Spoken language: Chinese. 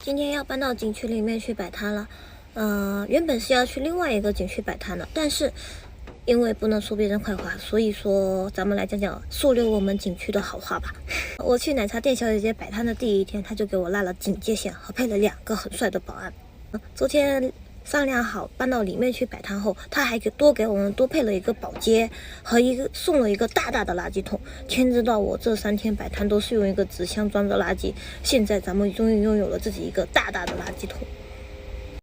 今天要搬到景区里面去摆摊了。原本是要去另外一个景区摆摊的，但是因为不能说别人坏话，所以说咱们来讲讲说溜我们景区的好话吧。我去奶茶店小姐姐摆摊的第一天，他就给我拉了警戒线和配了2个很帅的保安。昨天商量好搬到里面去摆摊后，他还给我们多配了一个保洁和送了一个大大的垃圾桶。天知道我这3天摆摊都是用一个纸箱装着垃圾，现在咱们终于拥有了自己一个大大的垃圾桶。